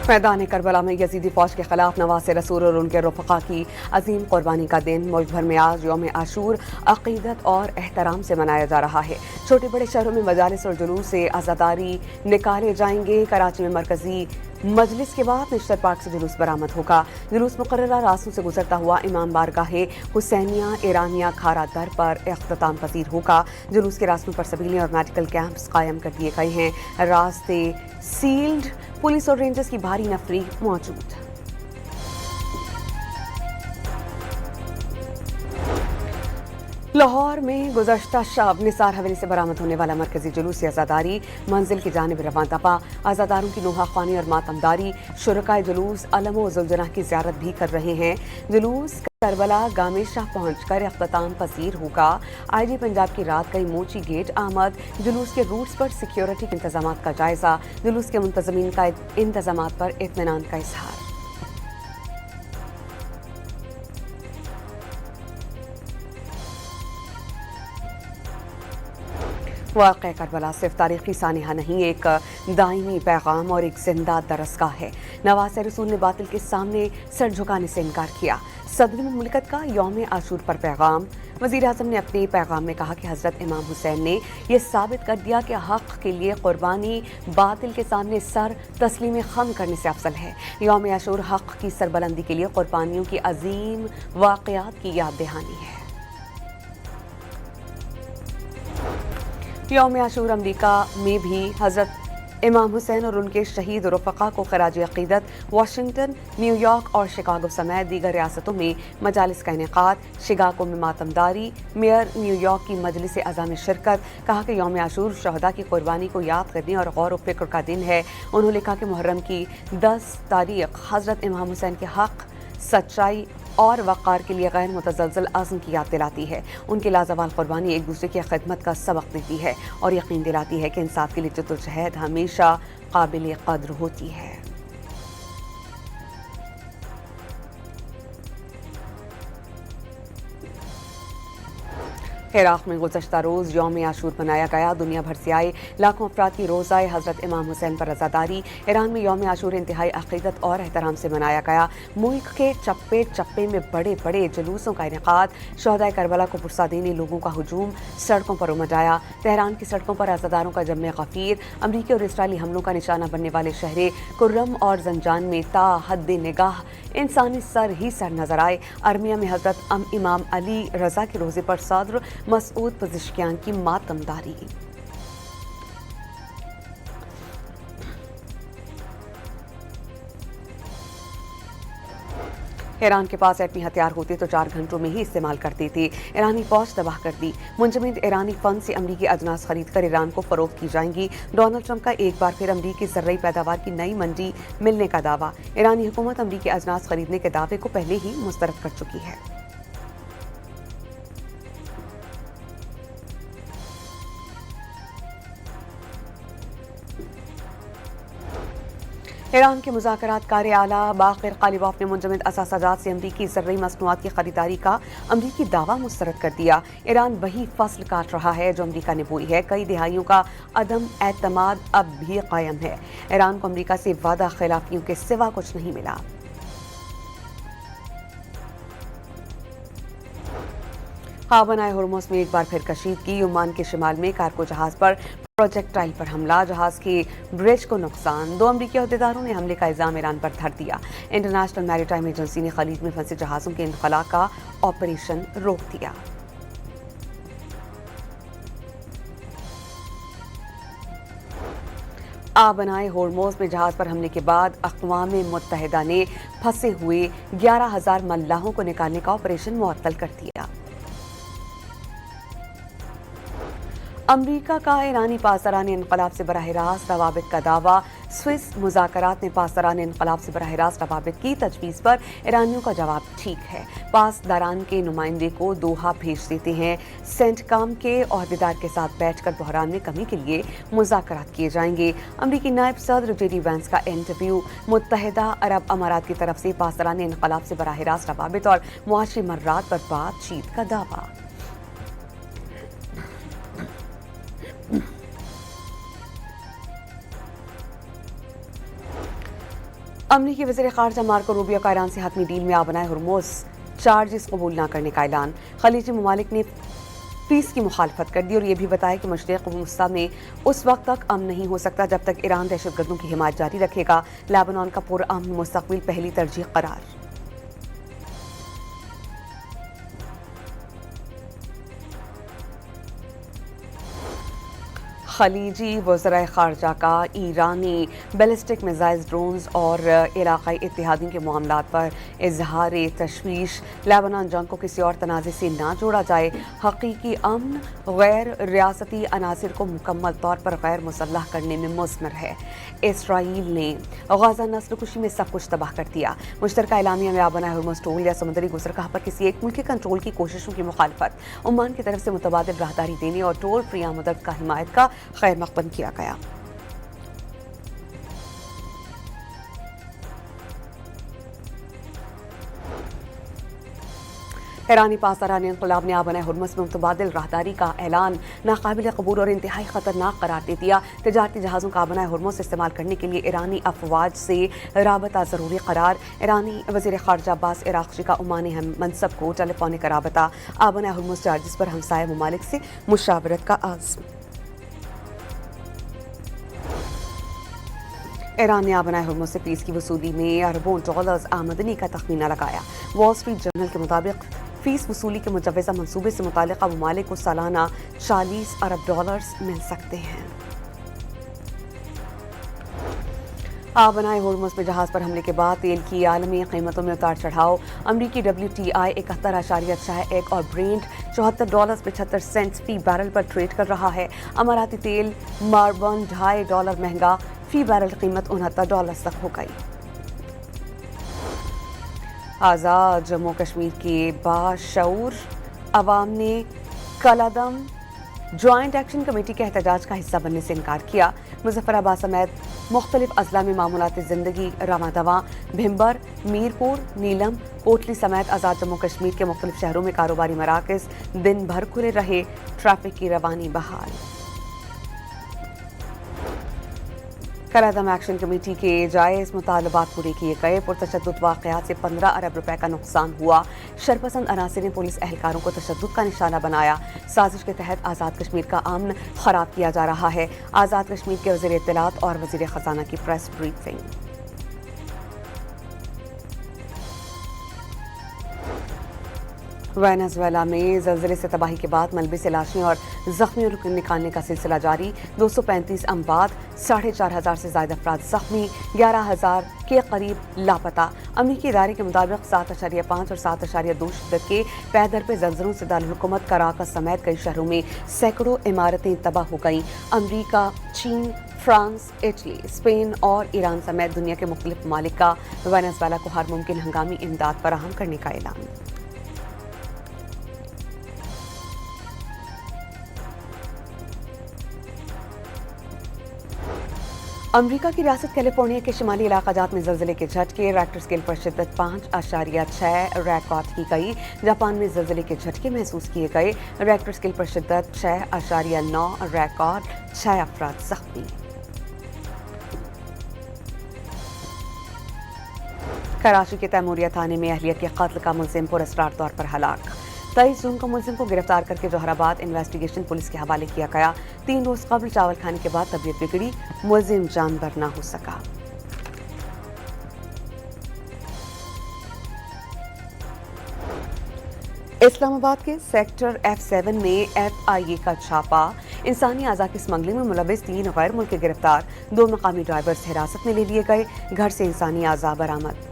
मैदान करबला में यजीदी फौज के खिलाफ नवाज रसूल और उनके रफ़क़ा की अजीम कुर्बानी का दिन मुल्क भर में आज यौम आशूर अक़ीदत और एहतराम से मनाया जा रहा है। छोटे बड़े शहरों में मजालिस और जुलूस से आज़ादारी निकाले जाएंगे। कराची में मरकजी मजलिस के बाद निश्तर पार्क से जुलूस बरामद होगा। जुलूस मुकर्ररा रास्तों से गुजरता हुआ इमाम बारगाह हुसैनिया ईरानिया खारा दर पर इख्तिताम पजीर होगा। जुलूस के रास्तों पर सबीलें और मेडिकल कैंप्स कायम कर दिए गए हैं। रास्ते सील्ड, पुलिस और रेंजर्स की भारी नफरी मौजूद। लाहौर में गुज़श्ता शब निसार हवेली से बरामद होने वाला मरकजी जुलूस से आज़ादारी मंजिल की जानिब रवां दफा। आज़ादारों की नोहा ख़्वानी और मातमदारी। शुरकाए जुलूस अलम व ज़ुलजनाह की ज़ियारत भी कर रहे हैं। जुलूस करबला गामे शाह पहुंचकर इख्तिताम पसीर होगा। IG पंजाब की रात गई मोची गेट आमद। जुलूस के रूट्स पर सिक्योरिटी के इंतजाम का जायजा। जुलूस के मुंतज़मीन का इंतजाम पर इत्मीनान का इजहार। वाक़या करबला सिर्फ तारीख़ी सानिहा नहीं, एक दायमी पैगाम और एक जिंदा दरसगाह है। नवाज रसूल ने बातिल के सामने सर झुकाने से इनकार किया। सदर मुमलिकत का यौम आशूर पर पैगाम। वज़ीर आज़म ने अपने पैगाम में कहा कि हज़रत इमाम हुसैन ने यह साबित कर दिया कि हक़ के लिए कुर्बानी बातिल के सामने सर तस्लीम खम करने से अफजल है। यौम आशूर हक़ की सरबलंदी के लिए कुर्बानियों की अजीम वाक़यात की याद दहानी है। यौम आशूर अमरीका में भी हज़रत इमाम हुसैन और उनके शहीद रफ़क़ा को खराज अक़ीदत वाशिंगटन, न्यूयॉर्क और शिकागो समेत दीगर रियासतों में मजालिस का इनेक़ाद। शिकागो में मातमदारी। मेयर न्यूयॉर्क की मजलिस अज़ा में शिरकत। कहा कि यौम आशूर शहदा की कुर्बानी को याद करने और गौर व फिक्र का दिन है। उन्होंने कहा कि मुहर्रम की 10 तारीख हज़रत इमाम हुसैन के हक़, सच्चाई और वक़ार के लिए गैर मुतज़लज़ल अज़्म की याद दिलाती है। उनकी लाजवाल कुर्बानी एक दूसरे की खिदमत का सबक देती है और यकीन दिलाती है कि इंसाफ के लिए जद्दोजहद हमेशा काबिल क़द्र होती है। इराक़ में गुज़श्ता रोज़ यौम आशूर मनाया गया। दुनिया भर से आए लाखों अफराद की रोज़ाए हज़रत इमाम हुसैन पर आज़ादारी। ईरान में यौम आशूर इंतहाई अक़ीदत और एहतराम से मनाया गया। मुल्क के चप्पे चप्पे में बड़े बड़े जुलूसों का इनेक़ाद। शहदाए करबला को पुरसा देने लोगों का हुजूम सड़कों पर उमड़ आया। तेहरान की सड़कों पर आज़ादारों का जम्मे गफ़ीर। अमरीकी और इसराइली हमलों का निशाना बनने वाले शहरे कुर्रम और जंजान में ता हद निगाह इंसानी सर ही सर नजर आए। अर्मिया में हज़रत इमाम अली रज़ा के रोज़े पर सदर मसूद पज़िशकियान की मातमदारी। ईरान के पास एटमी हथियार होते तो 4 घंटों में ही इस्तेमाल करती थी। ईरानी फौज तबाह कर दी। मुंजमद ईरानी फंड से अमरीकी अजनास खरीद कर ईरान को फरोख्त की जाएंगी। डोनाल्ड ट्रंप का एक बार फिर अमरीकी ज़र्री पैदावार की नई मंडी मिलने का दावा। ईरानी हुकूमत अमरीकी अजनास खरीदने के दावे को पहले ही मुस्तरद कर चुकी है। ईरान के मुज़ाकरात कार आला बाक़िर ग़ालिबाफ ने मुंजमद असासाजात से अमरीकी ज़र्री मसनूआत की खरीदारी का अमरीकी दावा मुस्तरद कर दिया। ईरान वही फसल काट रहा है जो अमरीका ने बोई है। कई दिहाइयों का अदम एतमाद अब भी कायम है। ईरान को अमरीका से वादा खिलाफियों के सिवा कुछ नहीं मिला। खाबनाए हुर्मुज़ में एक बार फिर कशीदगी। ओमान के शिमाल में कार्गो जहाज पर प्रोजेक्टाइल पर हमला। जहाज के ब्रिज को नुकसान। 2 अमरीकी अहदेदारों ने हमले का इल्जाम ईरान पर धर दिया। इंटरनेशनल मैरीटाइम एजेंसी ने खलीज में फंसे जहाज़ों के इनखला का ऑपरेशन रोक दिया। बनाए होर्मुज़ में जहाज पर हमले के बाद अक़वाम मुत्तहिदा ने फंसे हुए 11,000 मल्लाहों को निकालने का ऑपरेशन मुअत्तल कर दिया। अमरीका का ईरानी पासदारान इनक़लाब से बराह रास्त रवाबित का दावा। स्विस मुज़ाकरात ने पासदारान इनक़लाब से बराह रास्त रवाबित की तजवीज़ पर ईरानियों का जवाब ठीक है। पासदारान के नुमाइंदे को दोहा भेज देते हैं। सेंटकाम के ओहदेदार के साथ बैठकर बहरान में कमी के लिए मुज़ाकरात किए जाएंगे। अमरीकी नायब सदर JD वैंस का इंटरव्यू। मुत्तहिदा अरब अमारात की तरफ से पासदारान इनक़लाब से बराह रास्त रवाबित और मुआशी मर्रात पर बातचीत का दावा। अमरीकी वज़ीर ख़ारजा मार्को रूबियो का ईरान से हतमी डील में आबनाए हुर्मुज़ चार्जेस कबूल न करने का ऐलान। खलीजी ममालिक ने फीस की मुखालफत कर दी और ये भी बताया कि मशरिक़ वस्ता में उस वक्त तक अमन नहीं हो सकता जब तक ईरान दहशतगर्दों की हिमायत जारी रखेगा। लेबनान का पुरअमन मुस्तक़बिल पहली तरजीह करार। खलीजी वज़राए ख़ारजा का ईरानी बैलिस्टिक मिज़ाइल ड्रोन्स और इलाक़ाई इत्तेहादियों के मामलात पर इजहार तशवीश। लेबनान जंग को किसी और तनाज़े से ना जोड़ा जाए। हकीकी अमन गैर रियासती अनासिर को मुकम्मल तौर पर गैर मुसल्लह करने में मुस्मर है। इसराइल ने गाज़ा नस्लकुशी में सब कुछ तबाह कर दिया। मुश्तरका एलामिया में आबनाए हुर्मुज़ टोल या समुद्री गुज़रगाह पर किसी एक मुल्क के कंट्रोल की कोशिशों की मुखालफत। ओमान की तरफ से मुतबादिल राहदारी देने और टोल फ्री आमदद का हिमायत का खैर मक़दम किया गया। ईरानी पासदारान इंक़िलाब ने आबनाए हुर्मुज़ में मुतबादिल राहदारी का ऐलान नाकाबिल कबूल और इंतहाई ख़तरनाक करार दे दिया। तजारती जहाज़ों का आबनाए हुर्मुज़ इस्तेमाल करने के लिए ईरानी अफवाज से राबता ज़रूरी करार। ईरानी वज़ीर ख़ारजा अब्बास इराक़ची का ओमानी मनसब को टेलीफोनिक राबता। आबनाए हुर्मुज़ चार्जिस पर हमसाया ममालिक से मुशावरत का आज़म। ईरान ने आबनाए हुर्मुज़ से फीस की वसूली में अरबों डॉलर्स आमदनी का तखमीना लगाया। वॉल स्ट्रीट जर्नल के मुताबिक फीस वसूली के मुजव्वज़ा मंसूबे से मुतालिका ममालिक को सालाना 40 अरब डॉलर्स मिल सकते हैं। आबनाए हुर्मुज़ में जहाज़ पर हमले के बाद तेल की आलमी कीमतों में उतार चढ़ाव। अमरीकी WTI 71.61 और ब्रेंट $74.75 फी बैरल पर ट्रेड कर रहा है। अमाराती तेल मार्बन $2.5 महंगा, फी बैरल कीमत $69 तक हो गई। आज़ाद जम्मू कश्मीर के बाशऊर अवाम ने कलादम जॉइंट एक्शन कमेटी के एहतजाज का हिस्सा बनने से इनकार किया। मुजफ्फराबाद समेत मुख्तलिफ अजला में मामूलाती ज़िंदगी रवादवा, भिम्बर, मीरपुर, नीलम, कोटली समेत आज़ाद जम्मू कश्मीर के मुख्तलिफ शहरों में कारोबारी मराकज़ दिन भर खुले रहे। ट्रैफिक की रवानी बहाल। कलादम एक्शन कमेटी के जायज़ मुतालबात पूरे किए गए। पुरतशद्दुद वाक़यात से 15 अरब रुपए का नुकसान हुआ। शरपसंद अनासिर ने पुलिस एहलकारों को तशद्दुद का निशाना बनाया। साजिश के तहत आज़ाद कश्मीर का अमन ख़राब किया जा रहा है। आज़ाद कश्मीर के वज़ीर इत्तलात और वज़ीर ख़जाना की प्रेस ब्रीफिंग। वेनेज़ुएला में ज़लज़ले से तबाही के बाद मलबे से लाशें और ज़ख्मियों को निकालने का सिलसिला जारी। 235 अमवात, 4,500 से ज़ायद अफराद ज़ख्मी, 11,000 के करीब लापता। अमरीकी इदारे के मुताबिक 7.5 और 7.2 शिद्दत के पैदर पे ज़लज़लों से दारुल-हुकूमत कराकस समेत कई शहरों में सैकड़ों इमारतें तबाह हो गईं। अमरीका, चीन, फ्रांस, इटली, स्पेन और ईरान समेत दुनिया के मुख्तलिफ ममालिक का वेनेज़ुएला को हर मुमकिन हंगामी इमदाद फराहम करने का ऐलान। अमरीका की रियासत कैलिफोर्निया के शिमाली इलाकाजात में ज़लज़ले के झटके। रेक्टर स्केल पर शिद्दत 5.6 रिकॉर्ड की गई। जापान में ज़लज़ले के झटके महसूस किए गए। रेक्टर स्केल पर शिद्दत 6.9 रिकॉर्ड, 6 अफराद ज़ख्मी। कराची के तैमूरिया थाने में अहलिया के कत्ल का मुलजिम पुरस्कार तौर पर हलाक। 23 जून को मुलजिम को गिरफ्तार करके जौहराबाद इन्वेस्टिगेशन पुलिस के हवाले किया गया। 3 रोज कबल चावल खाने के बाद तबीयत बिगड़ी, मुलजिम जान बर ना हो सका। इस्लामाबाद के सेक्टर F7 में FIA का छापा। इंसानी अज़ा की स्मगलिंग में मुलविस 3 गैर मुल्की गिरफ्तार। 2 मकामी ड्राइवर्स हिरासत में ले लिए गए। घर से इंसानी अज़ा बरामद।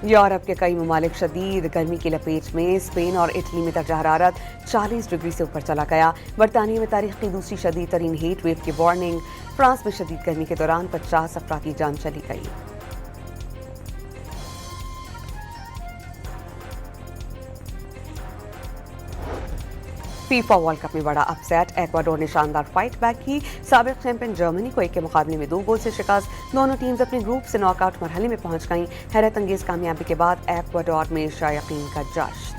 यूरोप के कई ममालिक शदीद गर्मी की लपेट में। स्पेन और इटली में दर्जा हरारत 40 डिग्री से ऊपर चला गया। बरतानिया में तारीख की दूसरी शदीद तरीन हीट वेव की वार्निंग। फ्रांस में शदीद गर्मी के दौरान 50 अफराद की जान चली गई। फीफा वर्ल्ड कप में बड़ा अपसेट। एक्वाडोर ने शानदार फाइट बैक की। साबिक चैंपियन जर्मनी को 1 के मुकाबले में 2 गोल से शिकस्त। दोनों टीम्स अपने ग्रुप से नॉकआउट मरहले में पहुंच गईं। हैरत अंगेज कामयाबी के बाद एक्वाडोर में शायकीन का जश्न।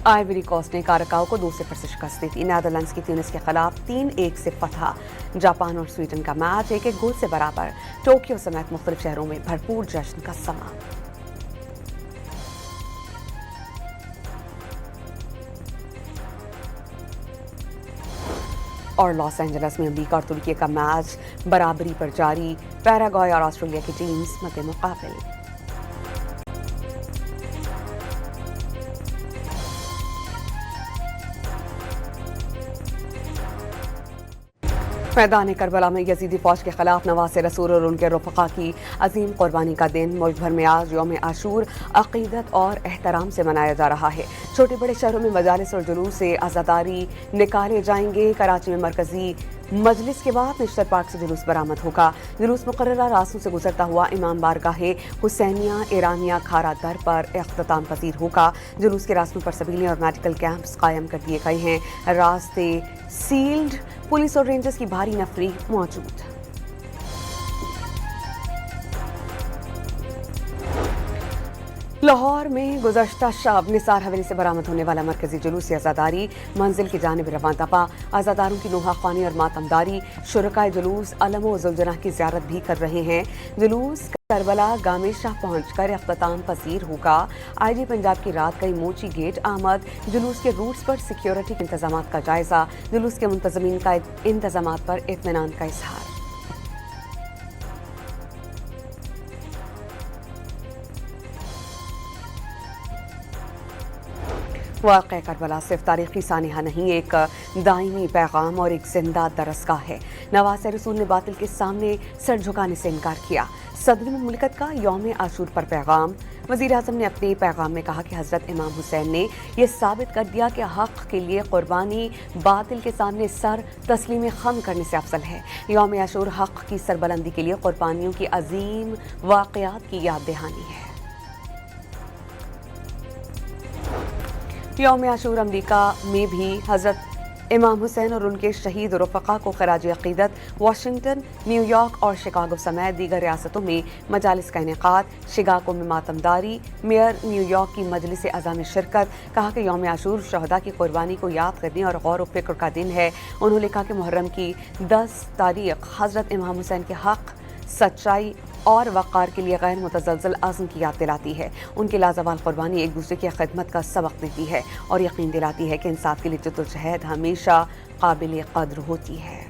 आइवरी कोस्ट ने कारकाओ को 2-0 से शिकस्त दी थी। नीदरलैंड्स की ट्यूनिस के खिलाफ 3-1 से फतह। जापान और स्वीडन का मैच 1-1 गोल से बराबर। टोक्यो समेत मुख्तलिफ शहरों में भरपूर जश्न का समा। और लॉस एंजल्स में अमेरिका और तुर्की का मैच बराबरी पर जारी। पैराग्वे और ऑस्ट्रेलिया की टीम्स मद्दे मुकाबिल। मैदान करबला में यजीदी फौज के खिलाफ नवासे रसूल और उनके रफ़क़ा की अजीम कुर्बानी का दिन। मुल्क भर में आज यौम आशूर अक़ीदत और एहतराम से मनाया जा रहा है। छोटे बड़े शहरों में मजालिस और जुलूस से आज़ादारी निकाले जाएंगे। कराची में मरकजी मजलिस के बाद निश्तर पार्क से जुलूस बरामद होगा। जुलूस मुकर्ररा रास्तों से गुजरता हुआ इमाम बारगाह हुसैनिया ईरानिया खारा दर पर इख्तिताम पजीर होगा। जुलूस के रास्तों पर सबीलें और मेडिकल कैंप्स कायम कर दिए गए हैं। रास्ते सील्ड, पुलिस और रेंजर्स की भारी नफरी मौजूद। लाहौर में गुज़श्ता शब निसार हवेली से बरामद होने वाला मरकजी जुलूस आज़ादारी मंजिल की जानिब रवां दफा। आज़ादारों की नोहा ख्वानी और मातमदारी। शुरकाए जुलूस अलम व ज़ुलजनाह की ज़ियारत भी कर रहे हैं। जुलूस करबला गामे शाह पहुंचकर इख्तिताम पसीर होगा। IG पंजाब की रात गई मोची गेट आमद। जुलूस के रूट्स पर सिक्योरिटी के इंतजामात का जायजा। जुलूस के मुंतज़मीन का इंतजामात पर इत्मीनान का इजहार। वाक़या करबला सिर्फ तारीखी सानिहा नहीं, एक दायमी पैगाम और एक जिंदा दरसगाह है। नवाज़ रसूल ने बातिल के सामने सर झुकाने से इनकार किया। सदर मुमलिकत का यौम आशूर पर पैगाम। वज़ीर आज़म ने अपने पैगाम में कहा कि हज़रत इमाम हुसैन ने यह साबित कर दिया कि हक़ के लिए कुर्बानी बातिल के सामने सर तस्लीम खम करने से अफजल है। यौम आशूर हक़ की सरबलंदी के लिए कुर्बानियों की अजीम वाक़यात की याद दहानी है। यौम आशूर अमरीका में भी हज़रत इमाम हुसैन और उनके शहीद रफ़क़ा को खराज अक़ीदत। वाशिंगटन, न्यूयॉर्क और शिकागो समेत दीगर रियासतों में मजालिस का इनेक़ाद। शिकागो में मातमदारी। मेयर न्यूयॉर्क की मजलिस अज़ा में शिरकत। कहा कि यौम आशूर शहदा की कुर्बानी को याद करने और गौर व फिक्र का दिन है। उन्होंने कहा कि मुहर्रम की 10 तारीख हज़रत इमाम हुसैन के हक़, सच्चाई और वक़ार के लिए गैर मुतज़लज़ल अज़्म की याद दिलाती है। उनकी लाजवाल कुर्बानी एक दूसरे की खिदमत का सबक देती है और यकीन दिलाती है कि इंसाफ के लिए जद्दोजहद हमेशा काबिल क़द्र होती है।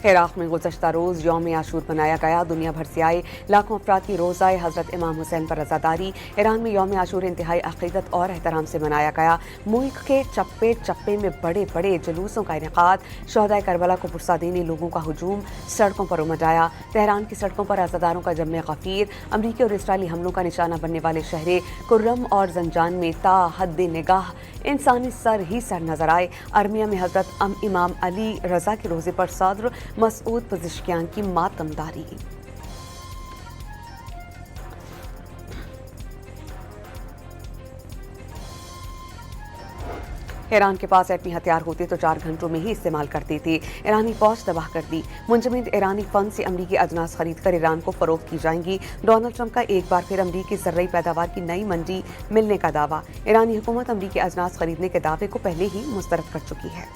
इराक़ में गुज़श्ता रोज़ यौम आशूर मनाया गया। दुनिया भर से आए लाखों अफराद की रोज़ाए हज़रत इमाम हुसैन पर अज़ादारी। ईरान में यौम आशूर इंतहाई अक़ीदत और एहतराम से मनाया गया। मुल्क के चप्पे चप्पे में बड़े बड़े जुलूसों का इनेक़ाद। शहदाए करबला को पुरसा देने लोगों का हुजूम सड़कों पर उमड़ आया। तेहरान की सड़कों पर अज़ादारों का जम्मे गफ़ीर। अमरीकी और इसराइली हमलों का निशाना बनने वाले शहरे कुर्रम और जंजान में ता हद निगाह इंसानी सर ही सर नजर आए। अर्मिया में हज़रत इमाम अली रज़ा के रोज़े पर सदर मसूद पज़िशकियान की मातमदारी। ईरान के पास एटमी हथियार होते तो 4 घंटों में ही इस्तेमाल करती थी। ईरानी फौज तबाह कर दी। मुंजमद ईरानी फंड से अमरीकी अजनास खरीद कर ईरान को फरोख्त की जाएंगी। डोनाल्ड ट्रंप का एक बार फिर अमरीकी ज़र्री पैदावार की नई मंडी मिलने का दावा। ईरानी हुकूमत अमरीकी अजनास खरीदने के दावे को पहले ही मुस्तरद कर चुकी है।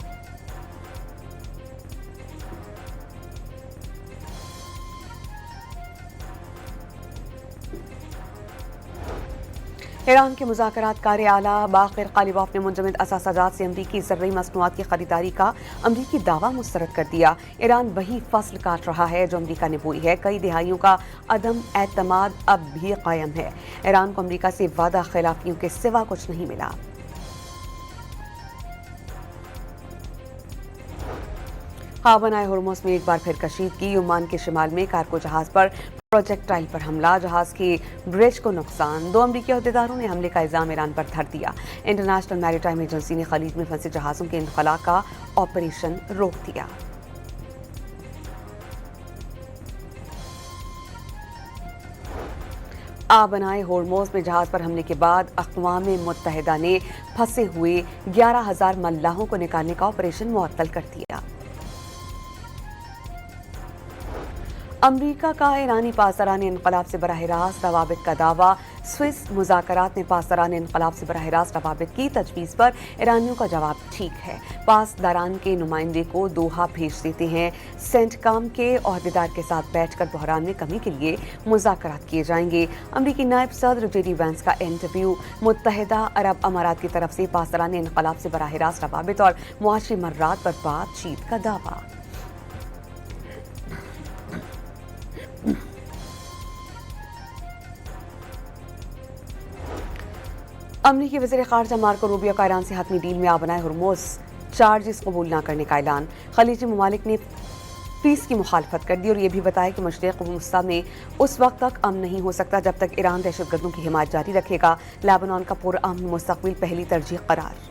ईरान के मुज़ाकरात कारी आला बाक़िर ग़ालिबॉफ ने मुंजमद असासाजात से अमरीकी ज़र्री मसनूआत की खरीदारी का अमरीकी दावा मुस्तरद कर दिया। ईरान वही फसल काट रहा है जो अमरीका ने बोई है। कई दिहाइयों का अदम एतमाद अब भी कायम है। ईरान को अमरीका से वादा खिलाफियों के सिवा कुछ नहीं मिला। ख़ाबन-ए होर्मुज़ में एक बार फिर कशीदगी। ओमान के शिमाल में कार्गो जहाज़ पर प्रोजेक्टाइल पर हमला। जहाज़ के ब्रिज को नुकसान। 2 अमरीकी अहदेदारों ने हमले का इल्ज़ाम ईरान पर धर दिया। इंटरनेशनल मैरीटाइम एजेंसी ने खलीज में फंसे जहाज़ों के इंखला का ऑपरेशन रोक दिया। बनाए होर्मुज़ में जहाज़ पर हमले के बाद अक़वाम मुत्तहिदा ने फंसे हुए 11,000 मल्लाहों को निकालने का ऑपरेशन मुअत्तल कर दिया। امریکہ کا ایرانی پاسداران انقلاب سے براہ راست روابط کا دعویٰ۔ سوئس مذاکرات میں پاسداران انقلاب سے براہ راست روابط کی تجویز پر ایرانیوں کا جواب ٹھیک ہے، پاسداران کے نمائندے کو دوحہ بھیج دیتے ہیں، سینٹ کام کے عہدیدار کے ساتھ بیٹھ کر بحران میں کمی کے لیے مذاکرات کیے جائیں گے۔ امریکی نائب صدر جے ڈی وینس کا انٹرویو۔ متحدہ عرب امارات کی طرف سے پاسداران انقلاب سے براہ راست روابط اور معاشی مرات پر بات چیت کا دعویٰ۔ امریکی وزیر خارجہ مارکو روبیو کا ایران سے حتمی ڈیل میں آبنائے ہرمز چارجز قبول نہ کرنے کا اعلان۔ خلیجی ممالک نے فیس کی مخالفت کر دی اور یہ بھی بتایا کہ مشرق وسطیٰ میں اس وقت تک امن نہیں ہو سکتا جب تک ایران دہشت گردوں کی حمایت جاری رکھے گا۔ لیبنان کا پرامن مستقبل پہلی ترجیح قرار۔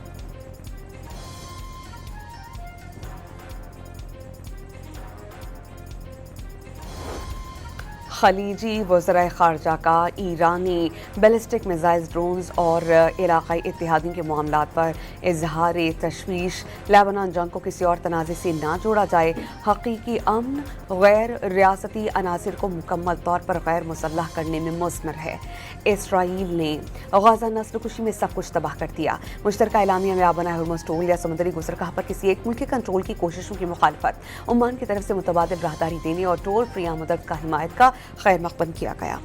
خلیجی وزرائے خارجہ کا ایرانی بیلسٹک میزائل ڈرونز اور علاقائی اتحادیوں کے معاملات پر اظہار تشویش۔ لیبنان جنگ کو کسی اور تنازع سے نہ جوڑا جائے، حقیقی امن غیر ریاستی عناصر کو مکمل طور پر غیر مسلح کرنے میں مثمر ہے۔ اسرائیل نے غزہ نسل کشی میں سب کچھ تباہ کر دیا۔ مشترکہ اعلامیہ میں آبنائے ہرمز ٹول یا سمندری گزرگاہ پر کسی ایک ملک کے کنٹرول کی کوششوں کی مخالفت، عمان کی طرف سے متبادل راہداری دینے اور ٹول فری آمدات کا حمایت کا خیر مقدم کیا گیا۔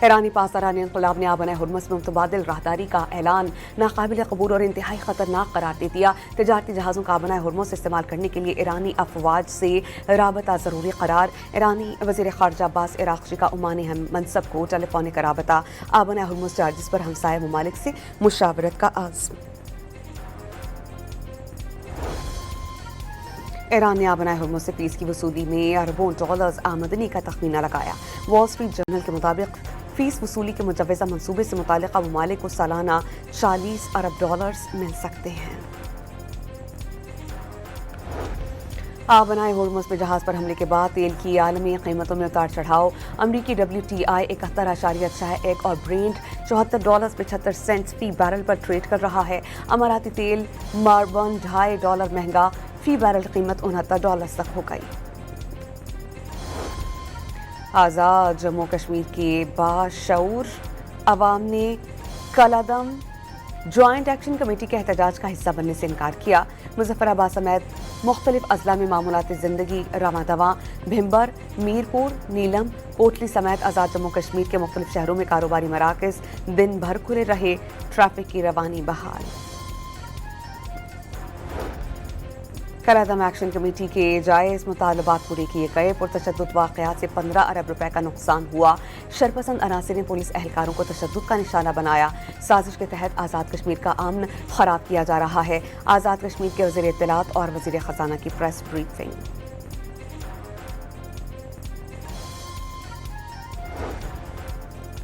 ایرانی پاسداران انقلاب نے آبنائے ہرمز میں متبادل راہداری کا اعلان ناقابل قبول اور انتہائی خطرناک قرار دے دیا۔ تجارتی جہازوں کا آبنائے ہرمز استعمال کرنے کے لیے ایرانی افواج سے رابطہ ضروری قرار۔ ایرانی وزیر خارجہ عباس عراقچی کا عمانی منصب کو ٹیلی فونک رابطہ۔ آبنائے ہرمز چارجز پر ہمسایہ ممالک سے مشاورت کا عزم۔ ایران نے آبنائے ہرمز سے فیس کی وصولی میں اربوں ڈالرز آمدنی کا تخمینہ لگایا۔ وال اسٹریٹ جرنل کے مطابق فیس وصولی کے مجوزہ منصوبے سے متعلقہ ممالک کو سالانہ 40 ارب ڈالرز مل سکتے ہیں۔ آبنائے ہرمز میں جہاز پر حملے کے بعد تیل کی عالمی قیمتوں میں اتار چڑھاؤ۔ امریکی WTI 71.61 اور برینٹ $74.75 فی بیرل پر ٹریڈ کر رہا ہے۔ اماراتی تیل ماربن $2.5 مہنگا، فی بیرل قیمت $69 تک ہو گئی۔ آزاد جموں کشمیر کے باشعور عوام نے کالعدم جوائنٹ ایکشن کمیٹی کے احتجاج کا حصہ بننے سے انکار کیا۔ مظفر آباد سمیت مختلف اضلاع میں معمولات زندگی رواں دواں۔ بھمبر، میرپور، نیلم، کوٹلی سمیت آزاد جموں کشمیر کے مختلف شہروں میں کاروباری مراکز دن بھر کھلے رہے، ٹریفک کی روانی بحال۔ کالعدم ایکشن کمیٹی کے جائز مطالبات پورے کیے گئے۔ پرتشدد واقعات سے 15 ارب روپے کا نقصان ہوا۔ شرپسند عناصر نے پولیس اہلکاروں کو تشدد کا نشانہ بنایا۔ سازش کے تحت آزاد کشمیر کا امن خراب کیا جا رہا ہے۔ آزاد کشمیر کے وزیر اطلاعات اور وزیر خزانہ کی پریس بریفنگ۔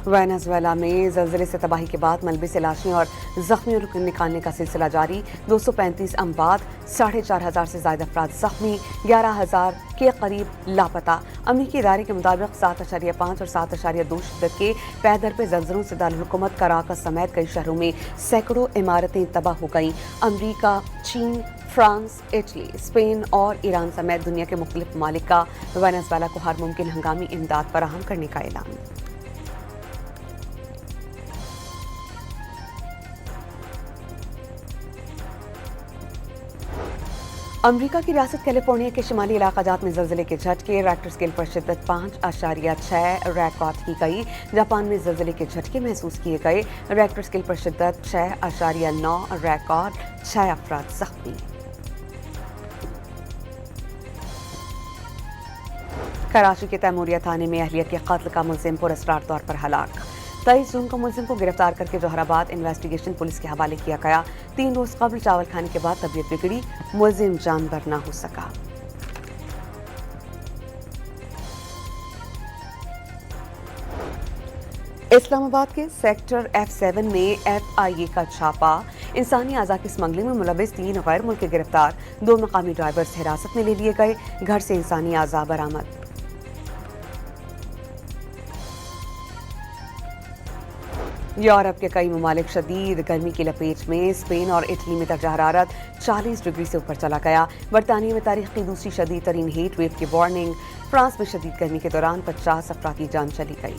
وینزویلا میں زلزلے سے تباہی کے بعد ملبے سے لاشیں اور زخمیوں کو نکالنے کا سلسلہ جاری۔ 235 اموات، 4,500 سے زائد افراد زخمی، 11,000 کے قریب لاپتہ۔ امریکی ادارے کے مطابق 7.5 اور 7.2 شدت کے پیدر پہ زلزلوں سے دارالحکومت کراکس سمیت کئی شہروں میں سینکڑوں عمارتیں تباہ ہو گئیں۔ امریکہ، چین، فرانس، اٹلی، اسپین اور ایران سمیت دنیا کے مختلف ممالک کا وینزویلا کو ہر ممکن ہنگامی امداد فراہم کرنے کا اعلان۔ امریکہ کی ریاست کیلیفورنیا کے شمالی علاقہ جات میں زلزلے کے جھٹکے، ریکٹر اسکیل پر شدت 5.6 ریکارڈ کی گئی۔ جاپان میں زلزلے کے جھٹکے محسوس کیے گئے، ریکٹر اسکیل پر شدت 6.9 ریکارڈ، 6 افراد زخمی۔ کراچی کے تیموریہ تھانے میں اہلیہ کے قتل کا ملزم پراسرار طور پر ہلاک۔ 23 جون کو ملزم کو گرفتار کر کے جوہر آباد انویسٹیگیشن پولیس کے حوالے کیا گیا۔ 3 روز قبل چاول کھانے کے بعد طبیعت بگڑی، ملزم جانبر نہ ہو سکا۔ اسلام آباد کے سیکٹر F7 میں FIA کا چھاپا، انسانی اعضاء کی اسمگلنگ میں ملوث 3 غیر ملکی گرفتار، 2 مقامی ڈرائیورز حراست میں لے لیے گئے، گھر سے انسانی اعضاء برآمد۔ یورپ کے کئی ممالک شدید گرمی کی لپیٹ میں، اسپین اور اٹلی میں درجہ حرارت 40 ڈگری سے اوپر چلا گیا۔ برطانیہ میں تاریخ کی دوسری شدید ترین ہیٹ ویو کی وارننگ۔ فرانس میں شدید گرمی کے دوران 50 افراد کی جان چلی گئی۔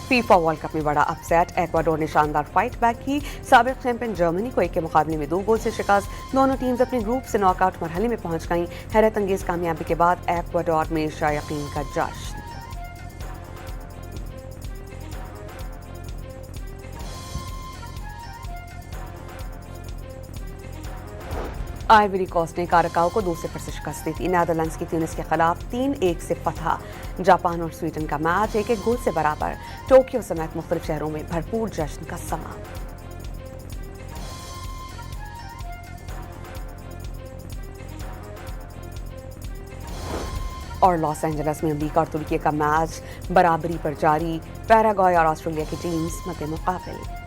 فیفا ورلڈ کپ میں بڑا اپ سیٹ، ایکواڈور نے شاندار فائٹ بیک کی، سابق چیمپئن جرمنی کو 1 کے مقابلے میں 2 گول سے شکست۔ دونوں ٹیمز اپنے گروپ سے ناک آؤٹ مرحلے میں پہنچ گئیں۔ حیرت انگیز کامیابی کے بعد ایکواڈور میں شائقین کا جشن۔ آئیوری کوسٹ نے کارکاؤ کو 2-0 سے شکست دی تھی۔ نیدرلینڈز کی تیونس کے خلاف 3-1 سے فتح۔ جاپان اور سویڈن کا میچ 1-1 گول سے برابر۔ ٹوکیو سمیت مختلف شہروں میں بھرپور جشن کا سماں۔ اور لاس اینجلس میں امریکہ اور ترکی کا میچ برابری پر جاری۔ پیراگوئے اور آسٹریلیا کی ٹیمز مد مقابل۔